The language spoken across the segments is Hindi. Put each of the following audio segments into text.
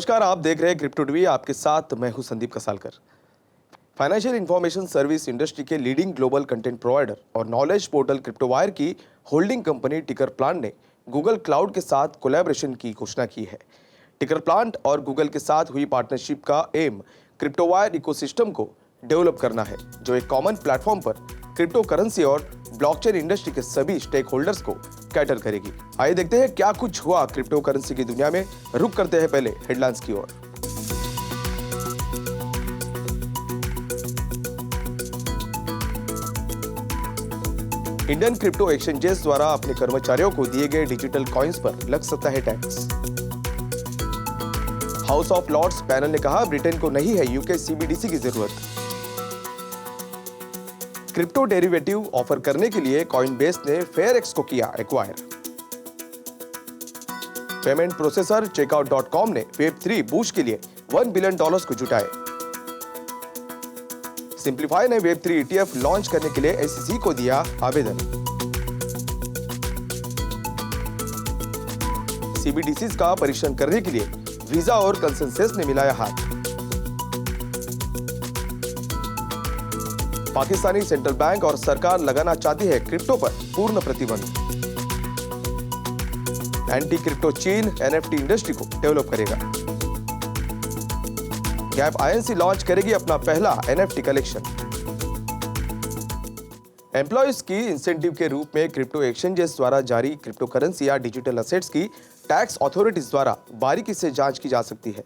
नमस्कार, आप देख रहे हैं क्रिप्टो टीवी। आपके साथ मैं हूं Sandeep Kasalkar. Financial information service industry के लीडिंग ग्लोबल कंटेंट प्रोवाइडर और नॉलेज पोर्टल क्रिप्टोवायर की होल्डिंग कंपनी टिकर प्लांट ने गूगल क्लाउड के साथ कोलैबोरेशन की घोषणा की है। टिकर प्लांट और गूगल के साथ हुई पार्टनरशिप का एम क्रिप्टोवायर इकोसिस्टम को डेवलप करना है, जो एक कॉमन प्लेटफॉर्म पर क्रिप्टो करेंसी और ब्लॉकचेन इंडस्ट्री के सभी स्टेक होल्डर्स को कैटर करेगी। आइए देखते हैं क्या कुछ हुआ क्रिप्टो करेंसी की दुनिया में। रुक करते हैं पहले हेडलाइंस की ओर। इंडियन क्रिप्टो एक्सचेंजेस द्वारा अपने कर्मचारियों को दिए गए डिजिटल कॉइन्स पर लग सकता है tax. House of Lords panel ने कहा ब्रिटेन को नहीं है यूके सीबीडीसी की जरूरत। क्रिप्टो डेरिवेटिव ऑफर करने के लिए कॉइनबेस ने फेयरएक्स को किया एक्वायर। पेमेंट प्रोसेसर चेकआउट.com ने वेब3 बूस्ट के लिए $1 बिलियन को जुटाए। सिंप्लीफाई ने वेब3 ETF लॉन्च करने के लिए SEC को दिया आवेदन। CBDCs का परीक्षण करने के लिए वीजा और कंसेंसस ने मिलाया हाथ। पाकिस्तानी सेंट्रल बैंक और सरकार लगाना चाहती है क्रिप्टो पर पूर्ण प्रतिबंध। एंटी क्रिप्टो चीन NFT इंडस्ट्री को डेवलप करेगा। गैप INC लॉन्च करेगी अपना पहला NFT कलेक्शन। एम्प्लॉयज की इंसेंटिव के रूप में क्रिप्टो एक्सचेंजेस द्वारा जारी क्रिप्टो करेंसी या डिजिटल असेट्स की टैक्स अथॉरिटीज द्वारा बारीकी से जांच की जा सकती है।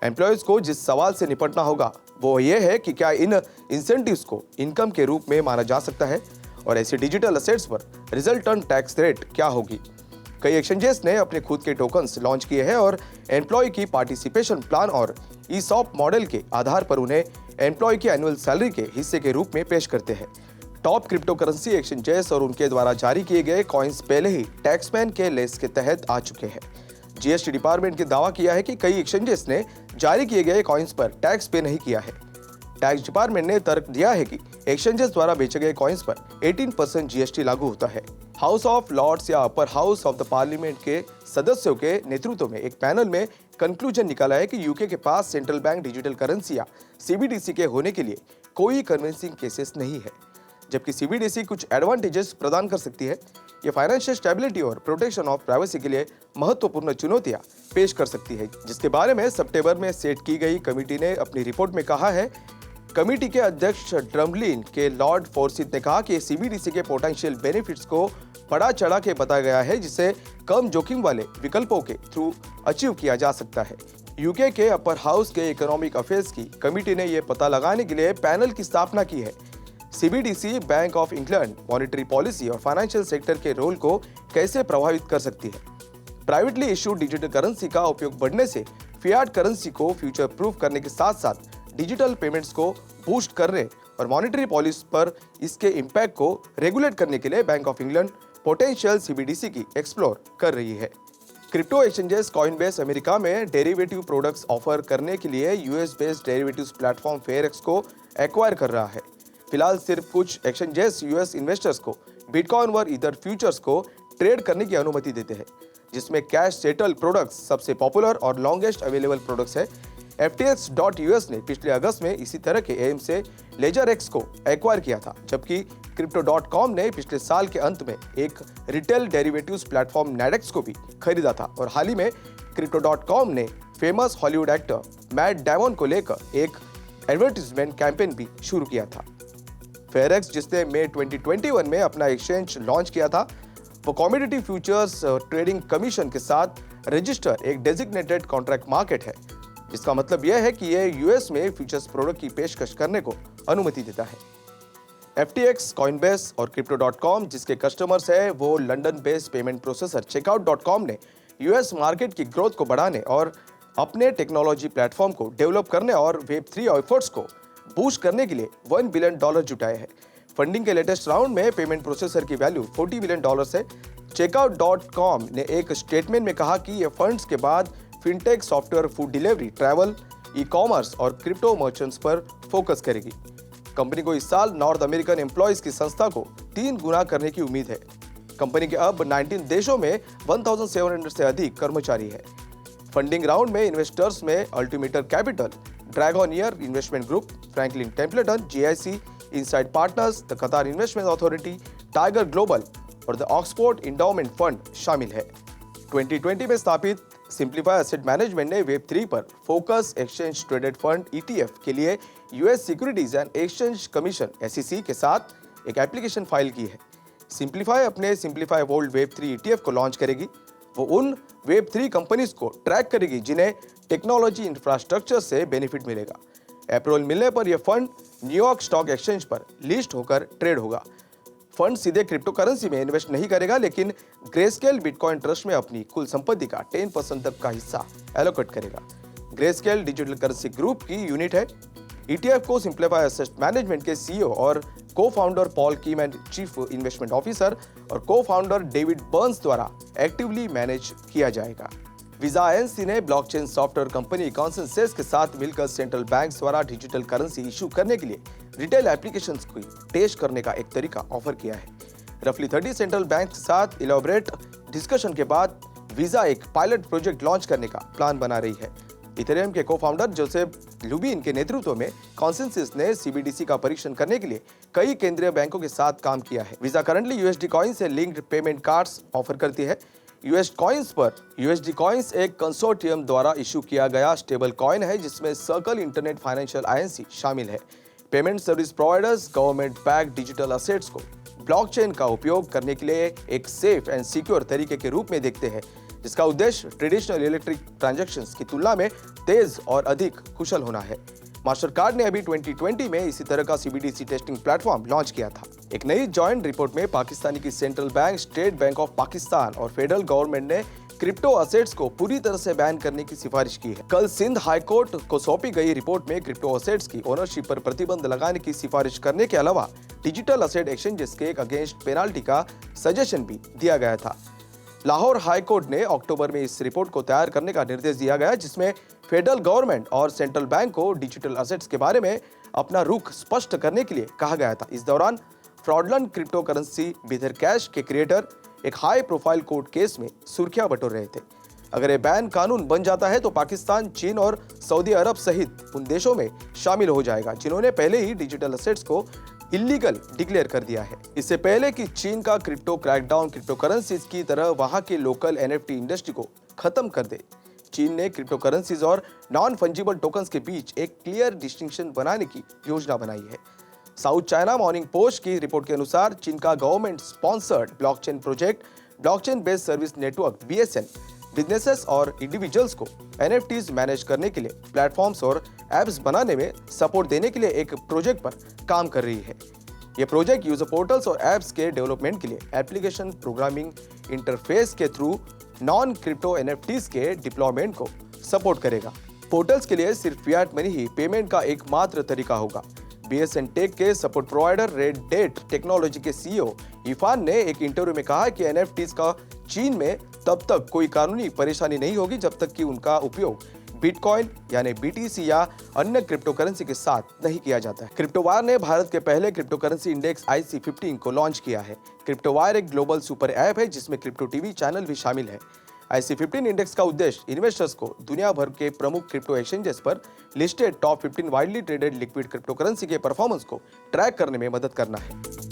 एम्प्लॉयज को जिस सवाल से निपटना होगा वो ये है कि क्या इन इंसेंटिव्स को इनकम के रूप में माना जा सकता है और ऐसे डिजिटल असेट्स पर रिजल्टेंट टैक्स रेट क्या होगी। कई एक्सचेंजेस ने अपने खुद के टोकन्स लॉन्च किए हैं और एम्प्लॉय की पार्टिसिपेशन प्लान और ESOP मॉडल के आधार पर उन्हें एम्प्लॉय की एनुअल सैलरी के हिस्से के रूप में पेश करते हैं। टॉप क्रिप्टो करेंसी एक्सचेंजेस और उनके द्वारा जारी किए गए कॉइन्स पहले ही टैक्स बैन के लेस के तहत आ चुके हैं। GST डिपार्टमेंट ने दावा किया है कि कई एक्सचेंजेस ने जारी किए गए कॉइन्स पर टैक्स पे नहीं किया है। टैक्स डिपार्टमेंट ने तर्क दिया है कि एक्सचेंजेस द्वारा बेचे गए कॉइन्स पर 18% GST लागू होता है। हाउस ऑफ लॉर्ड्स या upper house of the parliament के सदस्यों के नेतृत्व में एक पैनल में कंक्लूजन निकाला है कि यूके के पास सेंट्रल बैंक डिजिटल करेंसी या CBDC के होने के लिए कोई कन्विंसिंग केसेस नहीं है, जबकि CBDC कुछ एडवांटेजेस प्रदान कर सकती है। ये फाइनेंशियल स्टेबिलिटी और प्रोटेक्शन ऑफ प्राइवेसी के लिए महत्वपूर्ण चुनौतियां पेश कर सकती है, जिसके बारे में सितंबर में सेट की गई कमेटी ने अपनी रिपोर्ट में कहा है। कमेटी के अध्यक्ष ड्रमलिन के लॉर्ड फोर्सिथ ने कहा कि CBDC के पोटेंशियल बेनिफिट्स को बढ़ा चढ़ा के बताया गया है, जिसे कम जोखिम वाले विकल्पों के थ्रू अचीव किया जा सकता है। यूके के अपर हाउस के इकोनॉमिक अफेयर्स की कमेटी ने यह पता लगाने के लिए पैनल की स्थापना की है CBDC bank of England monetary policy और फाइनेंशियल सेक्टर के रोल को कैसे प्रभावित कर सकती है। प्राइवेटली इशूड डिजिटल करेंसी का उपयोग बढ़ने से फियाट करेंसी को फ्यूचर प्रूफ करने के साथ साथ डिजिटल पेमेंट्स को बूस्ट करने और मॉनेटरी पॉलिसी पर इसके इम्पैक्ट को रेगुलेट करने के लिए bank of England potential CBDC की एक्सप्लोर कर रही है। क्रिप्टो एक्सचेंजेस कॉइनबेस अमेरिका में डेरिवेटिव प्रोडक्ट्स ऑफर करने के लिए US बेस्ड डेरिवेटिव्स प्लेटफॉर्म फेयरएक्स को एक्वायर कर रहा है। फिलहाल सिर्फ कुछ एक्सचेंजेस US इन्वेस्टर्स को बिटकॉइन और ईथर फ्यूचर्स को ट्रेड करने की अनुमति देते हैं, जिसमें कैश सेटल प्रोडक्ट्स सबसे पॉपुलर और लॉन्गेस्ट अवेलेबल प्रोडक्ट्स है। FTX.US ने पिछले अगस्त में इसी तरह के एम से LedgerX को एक्वायर किया था, जबकि Crypto.com ने पिछले साल के अंत में एक रिटेल डेरिवेटिव्स प्लेटफॉर्म Nadex को भी खरीदा था और हाल ही में Crypto.com ने famous Hollywood actor Matt Damon को लेकर एक एडवर्टाइजमेंट कैंपेन भी शुरू किया था। फेयरएक्स, जिसने मई 2021 में अपना एक्सचेंज लॉन्च किया था, वो कमोडिटी फ्यूचर्स ट्रेडिंग कमीशन के साथ रजिस्टर एक डेजिग्नेटेड कॉन्ट्रैक्ट मार्केट है, जिसका मतलब यह है कि यह US में फ्यूचर्स प्रोडक्ट की पेशकश करने को अनुमति देता है। FTX, कॉइनबेस और Crypto.com जिसके कस्टमर्स है, वो London based payment processor Checkout.com ने US मार्केट की ग्रोथ को बढ़ाने और अपने टेक्नोलॉजी प्लेटफॉर्म को डेवलप करने और Web3 एफर्ट्स को बूस्ट करने के लिए $1 बिलियन जुटाए हैं। फंडिंग के लेटेस्ट राउंड में पेमेंट प्रोसेसर की वैल्यू $40 बिलियन है। Checkout.com ने एक स्टेटमेंट में कहा कि ये फंड्स के बाद fintech, software, food delivery, travel, e-commerce और क्रिप्टो मर्चेंट्स पर फोकस करेगी। कंपनी को इस साल नॉर्थ अमेरिकन एम्प्लॉयज की संस्था को 3 गुना करने की उम्मीद है। कंपनी के अब 19 देशों में 1700 से अधिक कर्मचारी है। फंडिंग राउंड में इन्वेस्टर्स में Altimeter Capital, Dragoneer Investment Group, Franklin Templeton, GIC, Insight Partners, the Qatar Investment Authority, Tiger Global और द ऑक्सफोर्ड इंडाउमेंट फंड शामिल है। 2020 में स्थापित सिंप्लीफाई एसेट मैनेजमेंट ने वेब 3 पर focus exchange traded fund ETF के लिए US Securities and Exchange Commission SEC के साथ एक एप्लीकेशन फाइल की है। सिंप्लीफाई अपने सिंप्लीफाई वोल्ड वेब 3 ETF को लॉन्च करेगी। वो उन वेब 3 कंपनीज को ट्रैक करेगी जिन्हें टेक्नोलॉजी इंफ्रास्ट्रक्चर से बेनिफिट मिलेगा। अप्रूवल मिलने पर यह फंड न्यूयॉर्क स्टॉक एक्सचेंज पर लिस्ट होकर ट्रेड होगा। फंड सीधे क्रिप्टो करेंसी में इन्वेस्ट नहीं करेगा, लेकिन ग्रेस्केल बिटकॉइन ट्रस्ट में अपनी कुल संपत्ति का 10% तक का हिस्सा एलोकेट करेगा। ग्रेस्केल डिजिटल करेंसी ग्रुप की यूनिट है। ETF को सिंप्लीफाई एसेट मैनेजमेंट के CEO और co-founder Paul Kim, chief investment officer और को-फाउंडर डेविड बर्न्स द्वारा एक्टिवली मैनेज किया जाएगा। वीजा INC ने ब्लॉकचेन सॉफ्टवेयर कंपनी कॉन्सेंसस के साथ मिलकर सेंट्रल बैंक द्वारा डिजिटल करेंसी इशू करने के लिए रिटेल एप्लीकेशंस को टेस्ट करने का एक तरीका ऑफर किया है। रफली 30 सेंट्रल बैंक के साथ इलैबोरेट डिस्कशन के बाद वीजा एक पायलट प्रोजेक्ट लॉन्च करने का प्लान बना रही है। इथेरियम के को-फाउंडर जोसेफ लुबिन के नेतृत्व में कॉन्सेंसस ने CBDC का परीक्षण करने के लिए कई केंद्रीय बैंकों के साथ काम किया है। वीजा करंटली USD कॉइन से लिंक्ड पेमेंट कार्ड्स ऑफर करती है। USD कॉइन्स एक कंसोर्टियम द्वारा इशू किया गया स्टेबल कॉइन है जिसमें सर्कल इंटरनेट फाइनेंशियल INC शामिल है। Payment service providers government backed digital assets को ब्लॉकचेन का उपयोग करने के लिए एक सेफ एंड सिक्योर तरीके के रूप में देखते हैं, जिसका उद्देश्य ट्रेडिशनल इलेक्ट्रिक ट्रांजैक्शंस की तुलना में तेज और अधिक कुशल होना है। मास्टरकार्ड ने अभी 2020 में इसी तरह का CBDC टेस्टिंग प्लेटफॉर्म लॉन्च किया था। एक नई जॉइंट रिपोर्ट में पाकिस्तानी की central bank, state bank of Pakistan और फेडरल गवर्नमेंट ने क्रिप्टो असेट्स को पूरी तरह से बैन करने की सिफारिश की है। कल सिंध हाई कोर्ट को सौंपी गई रिपोर्ट में क्रिप्टो असेट्स की ओनरशिप पर प्रतिबंध लगाने की सिफारिश करने के अलावा डिजिटल असेट एक्सचेंजेस के अगेंस्ट पेनाल्टी का सजेशन भी दिया गया था। लाहौर हाई कोर्ट ने अक्टूबर में इस रिपोर्ट को तैयार करने का निर्देश दिया गया, जिसमें फेडरल गवर्नमेंट और सेंट्रल बैंक को डिजिटल असेट्स के बारे में अपना रुख स्पष्ट करने के लिए कहा गया था। इस दौरान फ्रॉडलेंट क्रिप्टो करेंसी बिथर कैश के क्रिएटर एक हाई प्रोफाइल कोर्ट केस में सुर्खियां बटोर रहे थे। अगर ये बैन कानून बन जाता है तो पाकिस्तान, चीन और सऊदी अरब सहित उन देशों में शामिल हो जाएगा जिन्होंने पहले ही डिजिटल असेट्स को इलीगल डिक्लेयर कर दिया है। इससे पहले कि चीन का क्रिप्टो क्रैकडाउन क्रिप्टो करेंसीज की तरह वहां के लोकल NFT इंडस्ट्री को खत्म कर दे, चीन ने क्रिप्टो करेंसीज और नॉन फंजिबल टोकन्स के बीच एक क्लियर डिस्टिंक्शन बनाने की योजना बनाई है। साउथ चाइना मॉर्निंग पोस्ट की रिपोर्ट के अनुसार चीन का government sponsored blockchain project blockchain based service network BSN businesses और इंडिविजुअल्स को NFTs मैनेज करने के लिए प्लेटफॉर्म्स और एप्स बनाने में सपोर्ट देने के लिए एक प्रोजेक्ट पर काम कर रही है। यह प्रोजेक्ट यूजर पोर्टल्स और एप्स के डेवलपमेंट के लिए एप्लीकेशन प्रोग्रामिंग इंटरफेस के थ्रू नॉन क्रिप्टो NFTs के डिप्लॉयमेंट को सपोर्ट करेगा। पोर्टल्स के लिए सिर्फ फिएट मनी ही पेमेंट का एकमात्र तरीका होगा। BSN टेक के सपोर्ट प्रोवाइडर रेडेट टेक्नोलॉजी के CEO इफान ने एक इंटरव्यू में कहा कि NFTs का चीन में तब तक कोई कानूनी परेशानी नहीं होगी जब तक कि उनका उपयोग बिटकॉइन यानी BTC या अन्य क्रिप्टो करेंसी के साथ नहीं किया जाता है। क्रिप्टोवायर ने भारत के पहले क्रिप्टो करेंसी इंडेक्स IC15 को लॉन्च किया है। क्रिप्टोवायर एक ग्लोबल सुपर ऐप है जिसमें क्रिप्टो TV चैनल भी शामिल है। IC15 इंडेक्स का उद्देश्य इन्वेस्टर्स को दुनिया भर के प्रमुख क्रिप्टो एक्सचेंजेस पर listed top 15 widely traded liquid crypto currency के परफॉर्मेंस को ट्रैक करने में मदद करना है।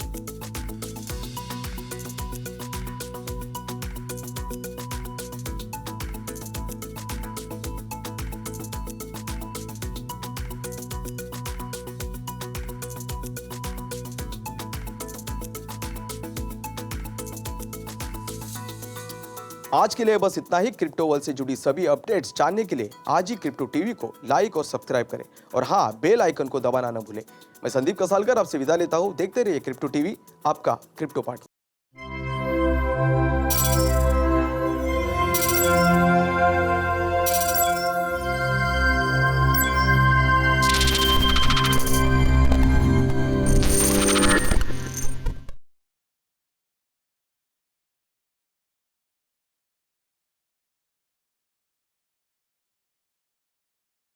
आज के लिए बस इतना ही। क्रिप्टो वर्ल्ड से जुड़ी सभी अपडेट्स जानने के लिए आज ही क्रिप्टो टीवी को लाइक और सब्सक्राइब करें और हाँ, बेल आइकन को दबाना न भूलें। मैं संदीप कसालकर आपसे विदा लेता हूँ। देखते रहिए क्रिप्टो टीवी, आपका क्रिप्टो पार्टनर।